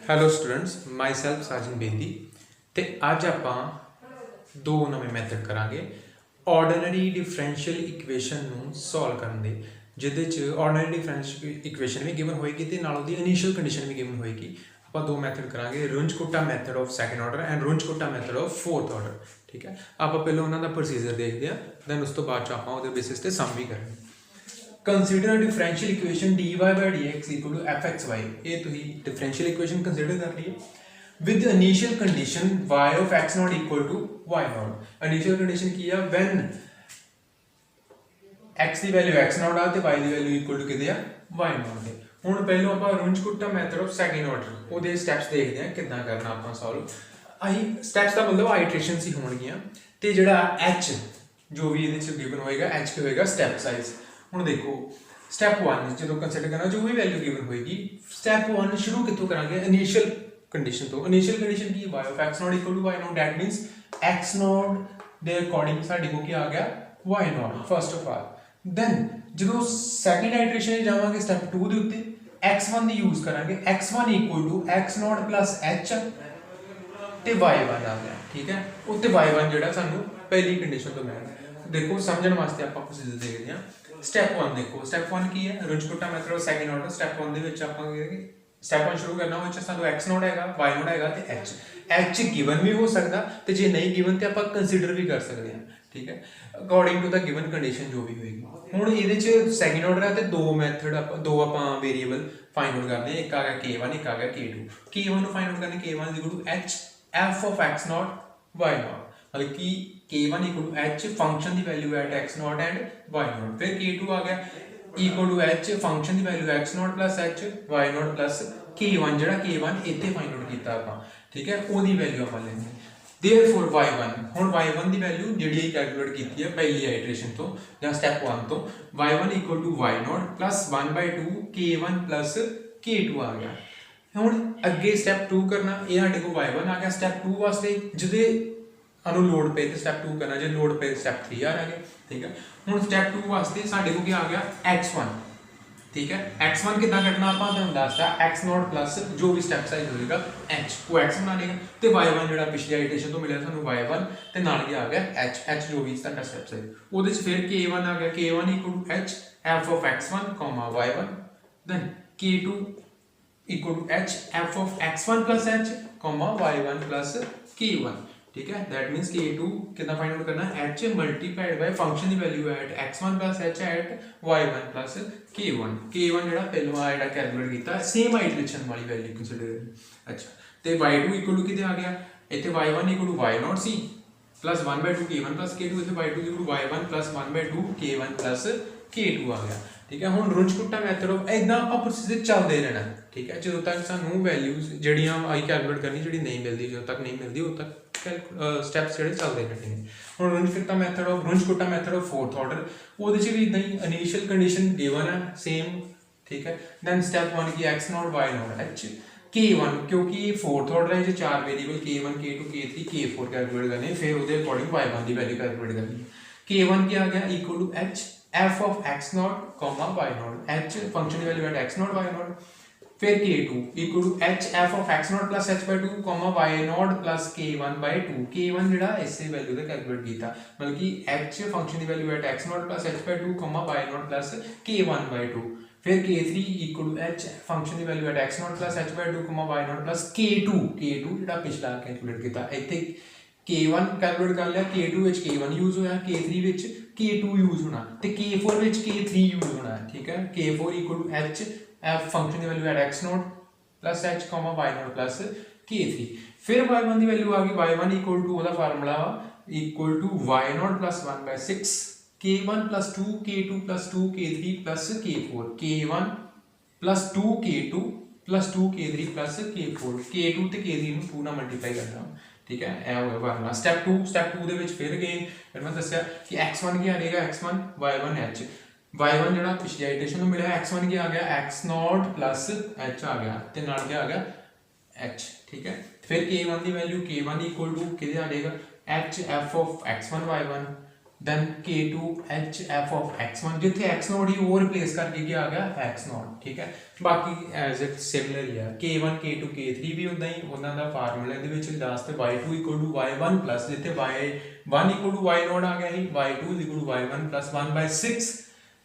Hello students ਮਾਈ self ਸਾਜਨ ਬੇਦੀ ਤੇ ਅੱਜ ਆਪਾਂ ਦੋ ਨਵੇਂ ਮੈਥਡ ਕਰਾਂਗੇ ਆਰਡੀਨਰੀ ਡਿਫਰੈਂਸ਼ੀਅਲ ਇਕੁਏਸ਼ਨ ਨੂੰ ਸੋਲਵ ਕਰਨ ਦੇ ਜਿਹਦੇ ਚ ਆਰਡੀਨਰੀ ਡਿਫਰੈਂਸ਼ੀਅਲ ਇਕੁਏਸ਼ਨ ਵੀ ਗਿਵਨ ਹੋਏਗੀ ਤੇ ਨਾਲ ਉਹਦੀ ਇਨੀਸ਼ੀਅਲ ਕੰਡੀਸ਼ਨ ਵੀ ਗਿਵਨ ਹੋਏਗੀ। ਆਪਾਂ ਦੋ ਮੈਥਡ ਕਰਾਂਗੇ Runge-Kutta method of second order and Runge-Kutta method of fourth order. ਠੀਕ ਹੈ, ਆਪਾਂ ਪਹਿਲਾਂ ਉਹਨਾਂ ਦਾ ਪ੍ਰੋਸੀਜਰ ਦੇਖਦੇ ਹਾਂ, ਦੈਨ ਉਸ ਤੋਂ ਬਾਅਦ ਚ ਆਪਾਂ ਉਹਦੇ ਬੇਸਿਸ ਤੇ ਸਮ ਵੀ ਕਰਾਂਗੇ। Consider a differential equation dy by dx equal to fxy। ये तो ही differential equation consider कर रही है with the initial condition y of x naught equal to y naught। initial condition की है when x की value x naught आते y की value equal to कितने आ y naught है। ਹੁਣ ਪਹਿਲਾਂ ਆਪਾਂ Runge-Kutta method of second order ਉਹਦੇ ਸਟੈਪਸ ਦੇਖਦੇ ਹਾਂ ਕਿੱਦਾਂ ਕਰਨਾ ਆਪਾਂ ਸੋਲਵ। ਅਸੀਂ ਸਟੈਪਸ ਦਾ ਮਤਲਬ ਆਈਟਰੇਸ਼ਨਸ ਹੀ ਹੋਣਗੀਆਂ ਤੇ ਜਿਹੜਾ h ਜੋ ਵੀ ਇਹਦੇ ਚ ਗਿਵਨ ਹੋਏਗਾ h ਕੀ ਹੋਏਗਾ ਸਟੈਪ ਸਾਈਜ਼। ਹੁਣ ਦੇਖੋ ਸਟੈਪ 1 ਜਦੋਂ ਕੰਸੀਡਰ ਕਰਨਾ ਜੋ ਵੀ ਵੈਲਿਊ ਗਿਵਨ ਹੋਏਗੀ ਸਟੈਪ 1 ਸ਼ੁਰੂ ਕਿੱਥੋਂ ਕਰਾਂਗੇ ਇਨੀਸ਼ੀਅਲ ਕੰਡੀਸ਼ਨ ਤੋਂ। Initial condition Ki y of x naught equal to y naught that means x naught ਦੇ ਅਕੋਰਡਿੰਗ ਸਾਡੇ ਕੋਲ ਕੀ ਆ ਗਿਆ y naught first of all. Then ਜਦੋਂ ਸੈਕੰਡ ਆਈਟਰੇਸ਼ਨ ਜਾਵਾਂਗੇ ਸਟੈਪ 2 ਦੇ ਉੱਤੇ x1 ਦੀ ਯੂਜ਼ ਕਰਾਂਗੇ x1 equal to x naught plus h ਤੇ y1 ਆ ਗਿਆ। ਠੀਕ ਹੈ, ਉੱਤੇ y1 ਜਿਹੜਾ ਸਾਨੂੰ ਪਹਿਲੀ ਕੰਡੀਸ਼ਨ ਤੋਂ ਮਿਲਿਆ। देखो समझने वास्ते आप प्रोसीजर देखते हैं। स्टेप 1 देखो स्टेप 1 की है Runge-Kutta method of second order. Step 1 ਦੇ ਵਿੱਚ ਆਪਾਂ स्टेप 1 ਸ਼ੁਰੂ ਕਰਨਾ ਵਿੱਚ ਸਾਨੂੰ x ਨੋਟ ਹੈਗਾ y ਨੋਟ ਹੈਗਾ ਤੇ h ਗਿਵਨ ਵੀ ਹੋ ਸਕਦਾ ਤੇ ਜੇ ਨਹੀਂ ਗਿਵਨ ਤੇ ਆਪਾਂ ਕੰਸੀਡਰ ਵੀ ਕਰ ਸਕਦੇ ਹਾਂ। ਠੀਕ ਹੈ, according to the given condition ਜੋ ਵੀ ਹੋਏਗੀ। ਹੁਣ ਇਹਦੇ ਚ ਸੈਕੰਡ ਆਰਡਰ ਹੈ ਤੇ ਦੋ ਮੈਥਡ ਆਪਾਂ ਵੇਰੀਏਬਲ ਫਾਈਂਡ ਆਊਟ ਕਰਦੇ ਹਾਂ। ਇੱਕ ਆ ਗਿਆ k1 ਇੱਕ ਆ ਗਿਆ k2। k1 ਨੂੰ ਫਾਈਂਡ ਆਊਟ ਕਰਨੇ k1 h f of x naught y naught मतलब कि k1 equal to h function की value at x naught and y naught। फिर k2 आ गया equal to h फंक्शन की value x naught plus h y naught plus k1 ਜਿਹੜਾ k1 ਇੱਥੇ find out ਕੀਤਾ ਆਪਾਂ। ਠੀਕ ਹੈ, ਉਹਦੀ ਵੈਲਿਊ ਆਪਾਂ ਲੈਣੀ। therefore y1 ਹੁਣ y1 ਦੀ ਵੈਲਿਊ ਜਿਹੜੀ ਅਸੀਂ ਕੈਲਕੂਲੇਟ ਕੀਤੀ ਹੈ ਪਹਿਲੀ ਆਈਟਰੇਸ਼ਨ ਤੋਂ ਜਾਂ ਸਟੈਪ 1 ਤੋਂ y1 equal to y naught plus 1/2 k1 plus k2 ਆ ਗਿਆ। ਹੁਣ ਅੱਗੇ ਸਟੈਪ 2 ਕਰਨਾ ਇਹ ਸਾਡੇ ਕੋਲ y1 ਆ ਗਿਆ। ਸਟੈਪ 2 ਵਾਸਤੇ ਜਿਹਦੇ अनु लोड पे तो स्टेप 2 करना, जो लोड पे स्टेप 3 आ गया। ठीक है, हम स्टेप 2 वास्ते साडे को क्या आ गया x1। ठीक है, x1 कितना कटना आपा तुहानू दसदा x नॉट प्लस जो भी स्टेप साइज होएगा h को x बना लेगा ते y1 जेड़ा पिछली आइटरेशन तो मिलिया सानू y1 ते नाल क्या आ गया h जो भी साडा स्टेप साइज ओदे च फिर k1 आ गया k1 equal to h f of x1, y1 then k2 equal to h f of x1 plus h, y1 plus k1। ठीक है, दैट मींस k2 कितना फाइंड आउट करना h multiplied by function the value at x1 plus h at y1 plus k1। k1 जेड़ा पहलो आ जेड़ा calculate कीता same iteration वाली value consider. अच्छा ते y2 इक्वल टू किते आ गया इथे y1 इक्वल टू y0 सी प्लस 1/2 k1 plus k2 इथे y2 equal to y1 plus 1/2 k1 plus k2 आ गया। ठीक है, हुण Runge-Kutta मैथड ऑफ इदां ਆਪਾਂ प्रोसीजर ਚੱਲਦੇ रहना। ठीक है, ਜਦੋਂ ਤੱਕ ਸਾਨੂੰ ਵੈਲਿਊਜ਼ ਜਿਹੜੀਆਂ ਆਈ ਕੈਲਕੂਲੇਟ ਕਰਨੀ ਜਿਹੜੀ ਨਹੀਂ ਮਿਲਦੀ ਜਦੋਂ ਤੱਕ ਨਹੀਂ ਮਿਲਦੀ ਉਦੋਂ ਤੱਕ ਸਟੈਪਸ ਜਿਹੜੇ ਚੱਲਦੇ ਰਹਿਣੇ। ਹੁਣ Runge-Kutta method of fourth order ਉਹਦੇ ਚ ਵੀ ਇਦਾਂ ਹੀ ਇਨੀਸ਼ੀਅਲ ਕੰਡੀਸ਼ਨ ਗਿਵਨ ਹੈ ਸੇਮ। ਠੀਕ ਹੈ, ਦੈਨ ਸਟੈਪ 1 ਕੀ x note y note h k1 क्योंकि फोर्थ ऑर्डर है जो चार variable k1 k2 k3 k4 calculate करने फिर उसके अकॉर्डिंग y1 की वैल्यू कैलकुलेट करनी। k1 क्या आ गया equal to h f of x naught y naught h function की value at x naught y naught। फिर k2 equal to h f of x naught plus h/2 y naught plus k1/2। k1 ਜਿਹੜਾ ਇਸੇ value ਦਾ calculate ਕੀਤਾ ਮਤਲਬ ਕਿ h function ਦੀ value at x naught plus h/2 y naught plus k1/2। फिर k3 इक्वल to h function की value at x naught plus h/2 y naught plus k2 ਜਿਹੜਾ ਪਿਛਲਾ ਕੈਲਕੂਲੇਟ ਕੀਤਾ ਇੱਥੇ k1 कैलकुलेट कर लिया k2 ਵਿੱਚ k1 यूज होया k3 ਵਿੱਚ k2 यूज होना ਤੇ k4 ਵਿੱਚ k3 यूज होना है। ठीक है, k4 equal to h f function की value at x naught plus h y naught plus k3। फिर y1 की वैल्यू आ गई y1 इक्वल टू ਉਹਦਾ formula equal to y naught plus 1/6 k1 plus 2 k2 plus 2 k3 plus k4 k1 plus 2 k2 plus 2 k3 plus k4 k2 ਤੇ k3 ਨੂੰ 2 ਨਾਲ multiply ਕਰਨਾ। ठीक है, ਇਹ ਹੋ ਗਿਆ ਫਾਰਮੂਲਾ। ਸਟੈਪ 2 ਦੇ ਵਿੱਚ ਫਿਰ ਅਗੇਨ ਫਿਰ ਮੈਂ ਦੱਸਿਆ ਕਿ x1 ਕੀ ਆ ਜਾਏਗਾ x1 y1 h y1 ਜਿਹੜਾ ਪਿਛਲੀ ਆਈਟਰੇਸ਼ਨ ਨੂੰ ਮਿਲਿਆ x1 ਕੀ ਆ ਗਿਆ x naught plus h ਆ ਗਿਆ ਤੇ ਨਾਲ ਕੀ ਆ ਗਿਆ h। ठीक है, फिर k1 the value k1 equal to ਕਿਹਦੇ ਆ ਜਾਏਗਾ h f of x1 y1 then k2 h f of x1 जिथे x नॉट ही वो रिप्लेस करके क्या आ गया x नॉट ठीक है बाकी एज इट सिमिलर ही है k1 k2 k3 भी उदा ही ਉਹਨਾਂ ਦਾ ਫਾਰਮੂਲਾ ਦੇ ਵਿੱਚ ਲਾਸਟ ਤੇ y2 y1 plus ਜਿਥੇ y1 y0 ਆ ਗਿਆ ਹੀ y2 y1 plus 1 by 6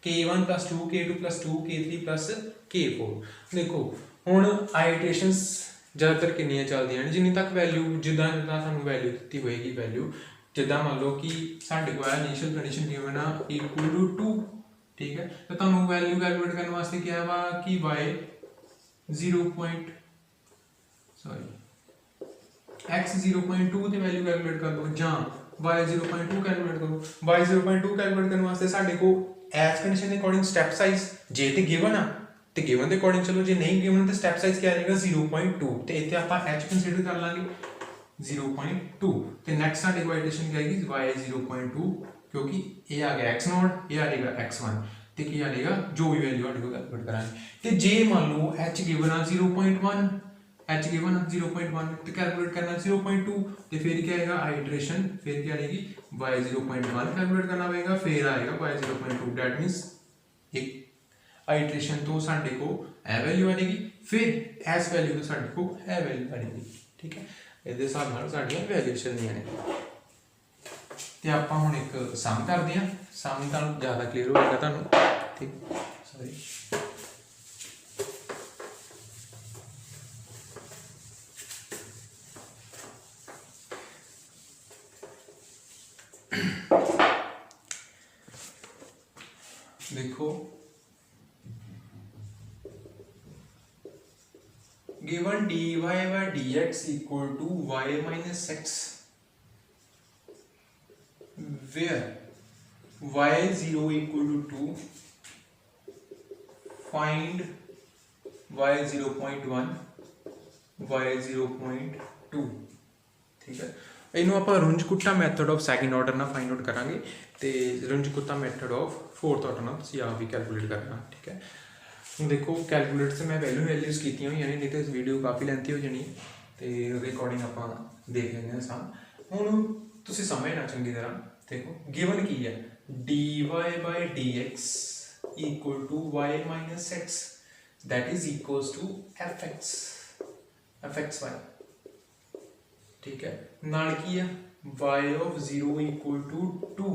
k1 plus 2 k2 plus 2 k3 plus k4 ਦੇਖੋ ਹੁਣ ਆਈਟਰੇਸ਼ਨਸ ਜ਼ਿਆਦਾਤਰ ਕਿੰਨੀਆਂ ਚੱਲਦੀਆਂ ਨੇ ਜਿੰਨੀ ਤੱਕ ਵੈਲਿਊ ਜਿੱਦਾਂ ਤੁਹਾਨੂੰ ਵੈਲਿਊ ਦਿੱਤੀ ਹੋਏਗੀ ਵੈਲਿਊ ਜਿੱਦਾਂ ਮੰਨ ਲਓ ਕਿ ਸਾਡੇ ਕੋਲ ਇਨੀਸ਼ੀਅਲ ਕੰਡੀਸ਼ਨ ਗਿਵਨ ਆ ਇਕੁਅਲ ਟੂ 2 ਠੀਕ ਹੈ ਤਾਂ ਤੁਹਾਨੂੰ ਵੈਲਿਊ ਕੈਲਕੂਲੇਟ ਕਰਨ ਵਾਸਤੇ ਕਿਹਾ ਵਾ ਕਿ y 0. x 0.2 ਤੇ ਵੈਲਿਊ ਕੈਲਕੂਲੇਟ ਕਰ ਲਓ ਜਾਂ y 0.2 ਕੈਲਕੂਲੇਟ ਕਰੋ y 0.2 ਕੈਲਕੂਲੇਟ ਕਰਨ ਵਾਸਤੇ ਸਾਡੇ ਕੋਲ ਐਸ ਕੰਡੀਸ਼ਨ ਦੇ ਅਕੋਰਡਿੰਗ ਸਟੈਪ ਸਾਈਜ਼ ਜੇ ਤੇ ਗਿਵਨ ਆ ਤੇ ਗਿਵਨ ਦੇ ਅਕੋਰਡਿੰਗ ਚਲੋ ਜੇ ਨਹੀਂ ਗਿਵਨ ਤੇ ਸਟੈਪ ਸਾਈਜ਼ ਕੀ ਆ ਜਾਏਗਾ 0.2 ਤੇ ਇੱਥੇ ਆਪਾਂ h ਕੰਸੀਡਰ ਕਰ ਲਾਂਗੇ 0.2 ਤੇ ਨੈਕਸਟ ਸਾਡੇ ਕੋਲ ਇਟਰੇਸ਼ਨ ਕੀ ਆਏਗੀ y 0.2 क्योंकि ये आ गया x नॉट ये आ जाएगा x1 ਤੇ ਕੀ ਆ ਜਾਏਗਾ ਜੋ ਵੀ ਵੈਲਿਊ ਸਾਡੇ ਕੋਲ ਕੈਲਕੂਲੇਟ ਕਰਾਂਗੇ ਤੇ ਜੇ ਮੰਨ ਲਓ h ਗਿਵਨ ਆ 0.1 h ਗਿਵਨ 0.1 ਤੇ ਕੈਲਕੂਲੇਟ ਕਰਨਾ 0.2 ਤੇ ਫਿਰ ਕੀ ਆਏਗਾ ਆਈਟਰੇਸ਼ਨ ਫਿਰ ਕੀ ਆਏਗੀ y 0.1 ਕੈਲਕੂਲੇਟ ਕਰਨਾ ਪਏਗਾ ਫਿਰ ਆਏਗਾ y 0.2 दैट मींस एक आइटरेशन तो साडे को ए वैल्यू आएगी फिर एस वैल्यू तो साडे को ए वैल्यू आएगी ठीक है ਇਹਦੇ ਹਿਸਾਬ ਨਾਲ ਸਾਡੀਆਂ ਵੈਲਿਊ ਚੱਲਦੀਆਂ ਨੇ ਤੇ ਆਪਾਂ ਹੁਣ ਇੱਕ ਸਮ ਕਰਦੇ ਹਾਂ ਸਮ ਤੁਹਾਨੂੰ ਜ਼ਿਆਦਾ ਕਲੀਅਰ ਹੋਏਗਾ ਤੁਹਾਨੂੰ ਠੀਕ ਸੌਰੀ देखो given dy by dx equal to y minus x where y0 equal to 2 find y 0.1 y 0.2 ठीक है ਇਹਨੂੰ ਆਪਾਂ ਰੁੰਜਕੁੱਟਾ ਮੈਥਡ ਆਫ ਸੈਕੰਡ ਆਰਡਰ ਨਾਲ ਫਾਈਂਡ ਆਊਟ ਕਰਾਂਗੇ ਤੇ ਰੁੰਜਕੁੱਟਾ ਮੈਥਡ ਆਫ ਫੋਰਥ ਆਰਡਰ ਨਾਲ ਤੁਸੀਂ ਆਪ ਵੀ ਕੈਲਕੂਲੇਟ ਕਰਨਾ ਠੀਕ ਹੈ ਹੁਣ ਦੇਖੋ ਕੈਲਕੂਲੇਟਰ ਤੇ ਮੈਂ ਵੈਲਿਊਜ਼ ਕੀਤੀਆਂ ਹੋਈਆਂ ਨੇ ਨਹੀਂ ਤੇ ਵੀਡੀਓ ਕਾਫੀ ਲੈਂਥੀ ਹੋ ਜਾਣੀ ਤੇ ਉਹਦੇ ਅਕੋਰਡਿੰਗ ਆਪਾਂ ਦੇਖ ਲੈਂਦੇ ਹਾਂ ਸਮ ਹੁਣ ਤੁਸੀਂ ਸਮਝਣਾ ਚੰਗੀ ਤਰ੍ਹਾਂ ਦੇਖੋ ਗਿਵਨ ਕੀ ਹੈ dy by dx equal to y minus x that is equals to fxy ठीक है ਨਾਲ ਕੀ ਹੈ y of 0 equal to 2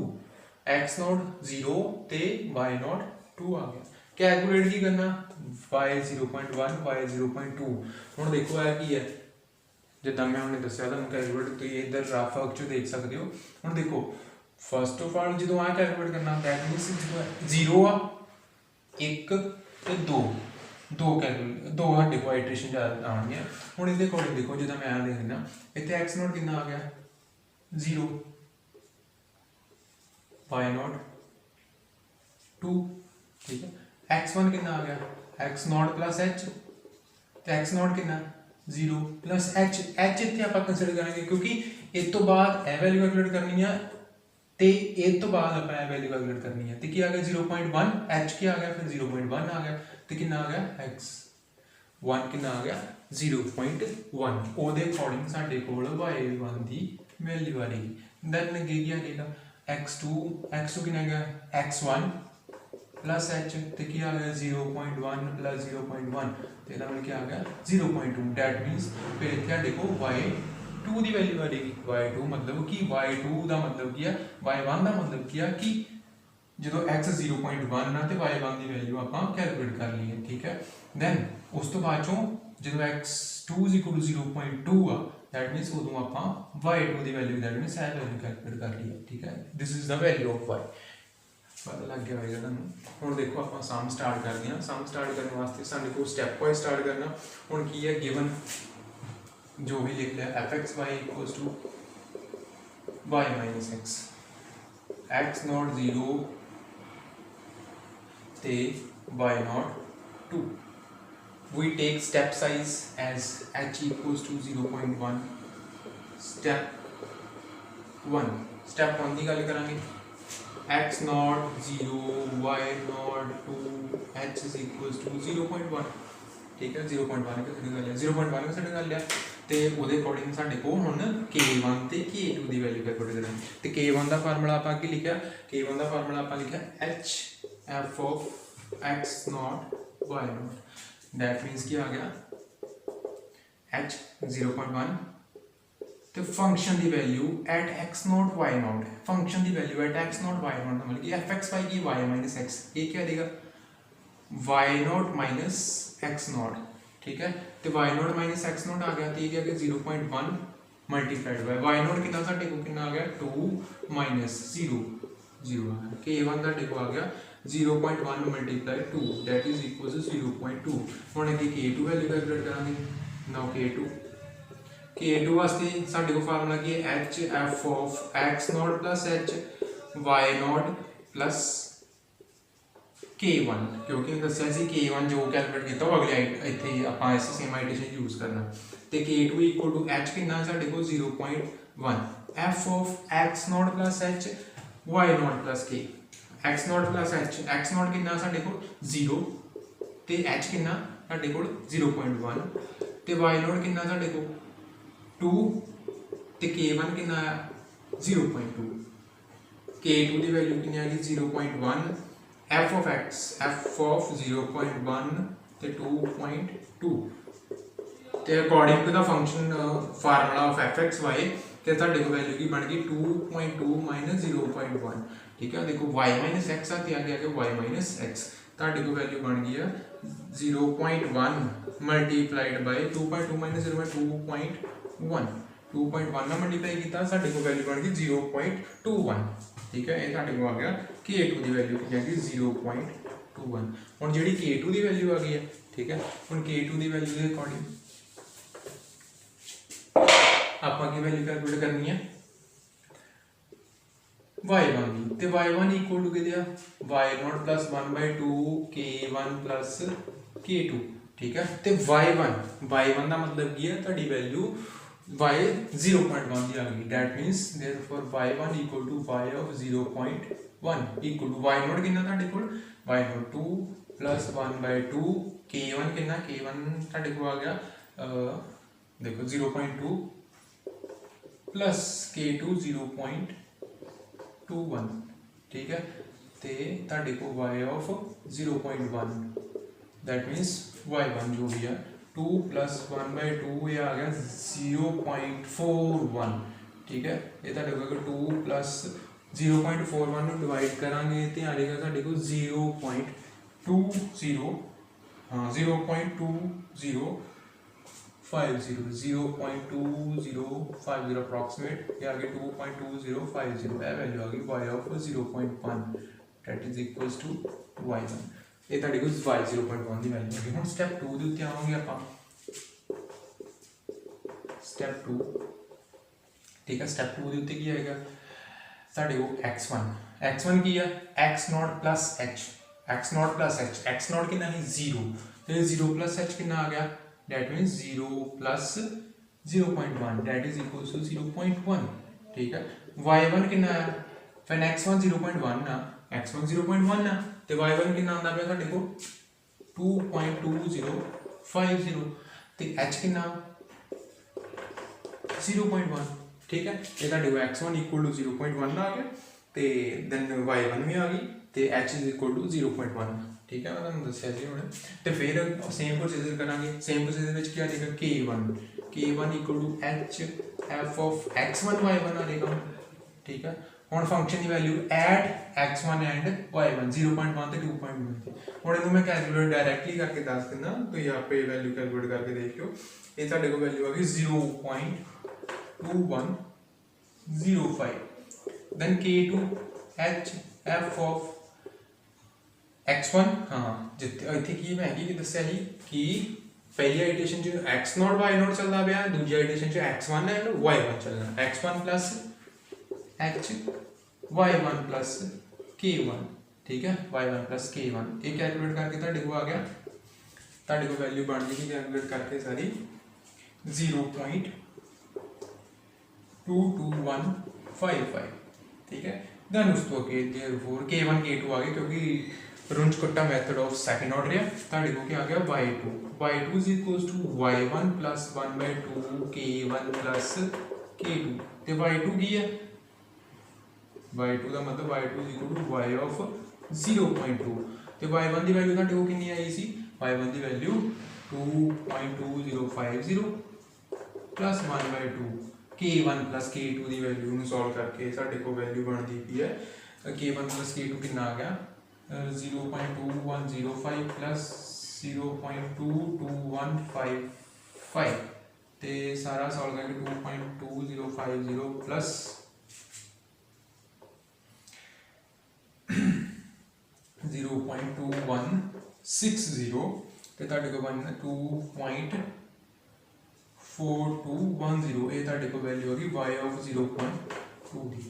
x naught 0 ਤੇ y naught 2 ਆ ਗਿਆ ਕੈਲਕੂਲੇਟ ਕੀ ਕਰਨਾ y 0.1 y 0.2 ਹੁਣ ਦੇਖੋ ਇਹ ਕੀ ਹੈ ਜਿੱਦਾਂ ਮੈਂ ਹੁਣੇ ਦੱਸਿਆ ਤੁਹਾਨੂੰ ਕੈਲਕੂਲੇਟ ਤੁਸੀਂ ਇਧਰ ਰਫ ਵਰਕ ਚ ਦੇਖ ਸਕਦੇ ਹੋ ਹੁਣ ਦੇਖੋ ਫਸਟ ਆਫ ਆਲ ਜਦੋਂ ਆ ਕੈਲਕੂਲੇਟ ਕਰਨਾ ਦੈਟ ਮੀਨਸ ਜਦੋਂ 0 ਆ 1 ਤੇ 2 ਦੋ ਸਾਡੇ ਕੋਲ ਆਈਟਰੇਸ਼ਨ ਜ਼ਿਆਦਾ ਆਉਣਗੀਆਂ ਹੁਣ ਇਹਦੇ ਅਕੋਰਡਿੰਗ ਦੇਖੋ ਜਿੱਦਾਂ ਮੈਂ ਆ ਦੇਖਣਾ ਇੱਥੇ x ਨੋਟ ਕਿੰਨਾ ਆ ਗਿਆ 0 y ਨੋਟ 2 ਠੀਕ ਹੈ x1 ਕਿੰਨਾ ਆ ਗਿਆ x ਨੋਟ ਪਲਸ h ਤੇ x ਨੋਟ ਕਿੰਨਾ 0 ਪਲਸ h ਇੱਥੇ ਆਪਾਂ ਕੰਸੀਡਰ ਕਰਾਂਗੇ ਕਿਉਂਕਿ ਇਸ ਤੋਂ ਬਾਅਦ ਇਹ ਵੈਲਿਊ ਕੈਲਕੂਲੇਟ ਕਰਨੀ ਆ ਤੇ ਇਸ ਤੋਂ ਬਾਅਦ ਆਪਾਂ ਇਹ ਵੈਲਿਊ ਕੈਲਕੂਲੇਟ ਕਰਨੀ ਹੈ ਤੇ ਕੀ ਆ ਗਿਆ 0.1 h ਕੀ ਆ ਗਿਆ ਫਿਰ 0.1 ਆ ਗਿਆ ਤੇ ਕਿੰਨਾ ਆ ਗਿਆ x1 ਕਿੰਨਾ ਆ ਗਿਆ 0.1 ਉਹਦੇ ਅਕੋਰਡਿੰਗ ਸਾਡੇ ਕੋਲ y1 ਦੀ ਵੈਲਿਊ ਆ ਰਹੀ ਦੈਨ ਅੱਗੇ ਕੀ ਆਏਗਾ x2 ਕਿੰਨਾ ਆ ਗਿਆ x1 plus h ਤੇ ਕੀ ਆ ਗਿਆ 0.1 plus 0.1 ਤੇ ਇਹਦਾ ਮਤਲਬ ਕੀ ਆ ਗਿਆ 0.2 that means ਫਿਰ ਇੱਥੇ ਦੇਖੋ y2 ਦੀ ਵੈਲਿਊ ਆ ਰਹੀ y2 ਮਤਲਬ ਕਿ y2 ਦਾ ਮਤਲਬ ਕੀ ਹੈ y1 ਦਾ ਮਤਲਬ ਕੀ ਹੈ ਕਿ ਜਦੋਂ x 0.1 ਨਾ ਤੇ y1 ਦੀ ਵੈਲਿਊ ਆਪਾਂ ਕੈਲਕੂਲੇਟ ਕਰ ਲਈਏ ਠੀਕ ਹੈ ਦੈਨ ਉਸ ਤੋਂ ਬਾਅਦ ਚੋਂ ਜਦੋਂ x2 0.2 ਆ that means ਉਦੋਂ ਆਪਾਂ y2 the value that means ਇਹ ਵੈਲਿਊ ਕੈਲਕੂਲੇਟ ਕਰ ਲਈਏ ਠੀਕ ਹੈ this is the value of y ਪਤਾ ਲੱਗ ਗਿਆ ਹੋਵੇਗਾ ਤੁਹਾਨੂੰ ਹੁਣ ਦੇਖੋ ਆਪਾਂ ਸਮ ਸਟਾਰਟ ਕਰਦੇ ਹਾਂ ਸਮ ਸਟਾਰਟ ਕਰਨ ਵਾਸਤੇ ਸਾਨੂੰ ਕੋਈ ਸਟੈਪ ਵਾਈਜ਼ ਸਟਾਰਟ ਕਰਨਾ ਹੁਣ ਕੀ ਹੈ ਗਿਵਨ ਜੋ ਵੀ ਲਿਖ ਲਿਆ fxy equals to y minus x x not 0 ਤੇ y not 2 we take step size as h equals to 0.1 step 1 ਦੀ ਗੱਲ ਕਰਾਂਗੇ x naught 0 y naught 2 h is equals to 0.1 ठीक है 0.1 की थोड़ी गल है 0.1 की साडी गल है तो वो अकॉर्डिंग साढ़े को हुण K1 ते K2 की वैल्यू कैलकुलेट करनी तो K1 का फार्मूला आप की लिखा K1 का फार्मूला आप लिखा H F of x naught Y naught that means कि आ गया एच 0.1 तो फंक्शन की value at X naught Y naught function की value at X naught Y naught मतलब कि एफ एक्स वाई की वाई माइनस एक्स ये क्या देगा Y naught minus X naught ठीक है तो Y naught minus X naught आ गया तो ये क्या 0.1 मल्टीप्लाइड बाय वाई नॉट कितना साढ़े को कितना आ गया 2 माइनस 0 0 आ गया K1 साढ़े को आ गया 0.1 multiply 2 that is equal to 0.2 हुण अगे K2 वैल्यू कैलकुलेट करांगे नाउ K2 वास्ते साढ़े को फार्मूला की है h F of x naught plus H Y naught plus K1 क्योंकि दस्या सी K1 जो कैलकुलेट किया वो अगले इतने आप सेम आइटेशन यूज करना तो K2 इक्वल टू एच कितना साढ़े को 0.1 F of x naught plus H Y naught plus K X naught plus X naught कितना साढ़े को 0 तो एच कितना साढ़े को 0.1 तो वाई नॉट कितना साढ़े को 2 तो K1 कितना आया 0.2 K2 की वैल्यू कितनी आ गई 0.1 f of x f of 0.1 ਤੇ 2.2 ਤੇ according to the function formula of fxy ਤੇ ਤੁਹਾਡੇ ਕੋਲ ਵੈਲਿਊ ਕੀ ਬਣ ਗਈ 2.2 0.1 ਠੀਕ ਹੈ ਦੇਖੋ y x ਆ ਤੇ ਅੱਗੇ ਆ ਗਿਆ y x ਤੁਹਾਡੇ ਕੋਲ ਵੈਲਿਊ ਬਣ ਗਈ ਆ 0.1 ਮਲਟੀਪਲਾਈਡ ਬਾਈ 2.2 2.1 2.1 ਨਾਲ ਮਲਟੀਪਲਾਈ ਕੀਤਾ ਸਾਡੇ ਕੋਲ ਵੈਲਿਊ ਬਣ ਗਈ 0.21 ठीक है ये साढ़े को आ गया K2 की वैल्यू की जाएगी 0.21 हम जी K2 की वैल्यू आ गई है ठीक है हम K2 की वैल्यू के अकॉर्डिंग आप वैल्यू कैलकुलेट करनी है y1 की तो y1 इक्वल टू कितना y0 plus 1/2 K1 plus K2 ठीक है तो y1 का मतलब की है ਤੁਹਾਡੀ वैल्यू y 0.1 की आ गई that means therefore y1 equal to y of 0.1 equal to y0 कितना ਤੁਹਾਡੇ ਕੋਲ y0 2 प्लस 1/2 K1 कितना K1 ਤੁਹਾਡੇ ਕੋਲ आ गया देखो 0.2 प्लस K2 0.21 ठीक है तो ਤੁਹਾਡੇ ਕੋਲ y of 0.1 that means y1 जो भी है 2 प्लस 1/2 ये आ गया 0.41 ठीक है ये ਤੁਹਾਡੇ ਕੋਲ 2 प्लस 0.41 ਨੂੰ डिवाइड करांगे तो आ जाएगा ਤੁਹਾਡੇ ਕੋਲ 0.20 हाँ 0.2050 अप्रॉक्सीमेट ये आ गया 2.2050 ये वैल्यू आ गई y of 0.1 that is equals to y1 ये ਤੁਹਾਡੇ ਕੋਲ y 0.1 ਦੀ ਵੈਲਿਊ ਹੈ ਹੁਣ ਸਟੈਪ 2 ਦੇ ਉੱਤੇ ਆਵਾਂਗੇ ਆਪਾਂ ਸਟੈਪ 2 ਠੀਕ ਹੈ ਸਟੈਪ 2 ਦੇ ਉੱਤੇ ਕੀ ਆਏਗਾ ਸਾਡੇ ਕੋਲ x1 ਕੀ ਹੈ x0 plus h x0 plus h x0 ਕਿੰਨਾ ਹੈ 0 ਤੇ 0 plus h ਕਿੰਨਾ ਆ ਗਿਆ that means 0 plus 0.1 that is equals to 0.1 ਠੀਕ ਹੈ y1 ਕਿੰਨਾ ਹੈ when x1 0.1 ਨਾ x1 0.1 ਨਾ ਤੇ y1 कितना आंदा पे साडे को 2.2050 ते h कितना 0.1 ठीक है ये साडे को x1 इक्वल टू 0.1 आ गया ते देन y1 भी आ गई ते h इज इक्वल टू 0.1 ठीक है मैं तुहानू दस्सिया जी हुणे ते फिर सेम प्रोसीजर करांगे सेम प्रोसीजर विच क्या आएगा k1 equal to h f of x1 y1 आ जाएगा ठीक है ਹੁਣ ਫੰਕਸ਼ਨ ਦੀ value at x1 and y1 0.1 ਤੇ 2.1 ਤੇ ਹੁਣ ਇਹਨੂੰ ਮੈਂ ਕੈਲਕੂਲੇਟ ਡਾਇਰੈਕਟਲੀ ਕਰਕੇ ਦੱਸ ਦਿੰਦਾ ਤੁਸੀਂ ਆਪੇ ਵੈਲਿਊ ਕੈਲਕੂਲੇਟ ਕਰਕੇ ਦੇਖ ਲਿਓ ਇਹ ਸਾਡੇ ਕੋਲ ਵੈਲਿਊ ਆ ਗਈ 0.2105 then k2 h f of x1 हाँ जितने ਇੱਥੇ ਕੀ ਮੈਂ ਕੀ ਦੱਸਿਆ ਸੀ ਕਿ ਪਹਿਲੀ ਆਈਟਰੇਸ਼ਨ ਚ x0 y0 ਚੱਲਦਾ ਪਿਆ ਦੂਜੀ ਆਈਟਰੇਸ਼ਨ ਚ x1 ਐਂਡ y1 ਚੱਲਣਾ x1 plus h y1 plus k1 ठीक है y1 plus k1 ये कैलकुलेट करके ਤੁਹਾਡੇ ਕੋਲ आ गया ਤੁਹਾਡੇ ਕੋਲ वैल्यू बन गई कैलकुलेट करके सारी 0.22155 ठीक है देन उस तो के देयरफॉर k1 k2 आ गए क्योंकि Runge Kutta method of second order है ਤੁਹਾਡੇ ਕੋਲ क्या आ गया y2 is equals to y1 plus 1/2 k1 plus k2 ਤੇ y2 ਕੀ ਹੈ y2 ਦਾ ਮਤਲਬ y2 is equal to y of 0.2 ਤੇ y1 ਦੀ ਵੈਲਿਊ ਤੁਹਾਡੇ ਕੋਲ ਕਿੰਨੀ ਆਈ ਸੀ y1 ਦੀ value 2.2050 plus 1/2 k1 plus k2 ਦੀ ਵੈਲਿਊ ਨੂੰ ਸੋਲਵ ਕਰਕੇ ਸਾਡੇ ਕੋਲ ਵੈਲਿਊ ਬਣਦੀ ਪਈ ਹੈ k1 प्लस k2 ਕਿੰਨਾ ਆ ਗਿਆ 0.2105 प्लस 0.22155 ਤੇ ਸਾਰਾ ਸੋਲਵ ਕਰਕੇ 2.2050 प्लस 0.2160 ਤੇ ਤੁਹਾਡੇ ਕੋਲ ਬਣਨਾ 2.4210 ਇਹ ਤੁਹਾਡੇ ਕੋਲ ਵੈਲਿਊ ਹੋਗੀ y ਆਫ 0.2 ਦੀ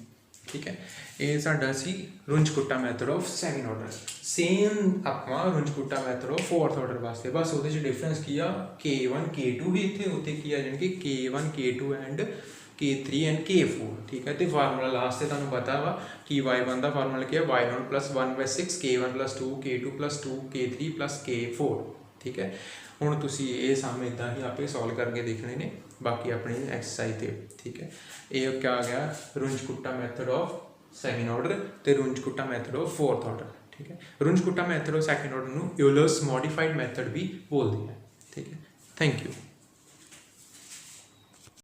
ठीक है ये साडा सी Runge Kutta method of second order same ਆਪਾਂ Runge Kutta method of fourth order वास्ते बस ਉਹਦੇ ਚ डिफरेंस ਕੀ ਆ k1 k2 ਵੀ ਇੱਥੇ ਉੱਤੇ ਕੀ ਆ ਜਾਨ ਕਿ k1 k2 and k3 and k4 ਠੀਕ ਹੈ ਤੇ ਫਾਰਮੂਲਾ ਲਾਸਟ ਤੇ ਤੁਹਾਨੂੰ ਪਤਾ ਵਾ ਕਿ y1 ਦਾ ਫਾਰਮੂਲਾ ਕੀ ਹੈ y0 1/6 k1 2 k2 2 k3 k4 ਠੀਕ ਹੈ ਹੁਣ ਤੁਸੀਂ ਇਹ ਸਮ ਇਦਾਂ ਹੀ ਆਪੇ ਸੋਲਵ ਕਰਕੇ ਦੇਖਣੇ ਨੇ ਬਾਕੀ ਆਪਣੀ ਐਕਸਰਸਾਈਜ਼ ਤੇ ਠੀਕ ਹੈ ਇਹ ਕਿਆ ਆ ਗਿਆ रुंजकुट्टा मैथड ऑफ सेकंड ऑर्डर ਤੇ रुंजकुट्टा मैथड ऑफ फोर्थ ऑर्डर ठीक है रुंजकुट्टा मैथड ऑफ सेकंड ऑर्डर ਨੂੰ यूलर्स मॉडिफाइड मैथड भी बोलते हैं ठीक है थैंक यू।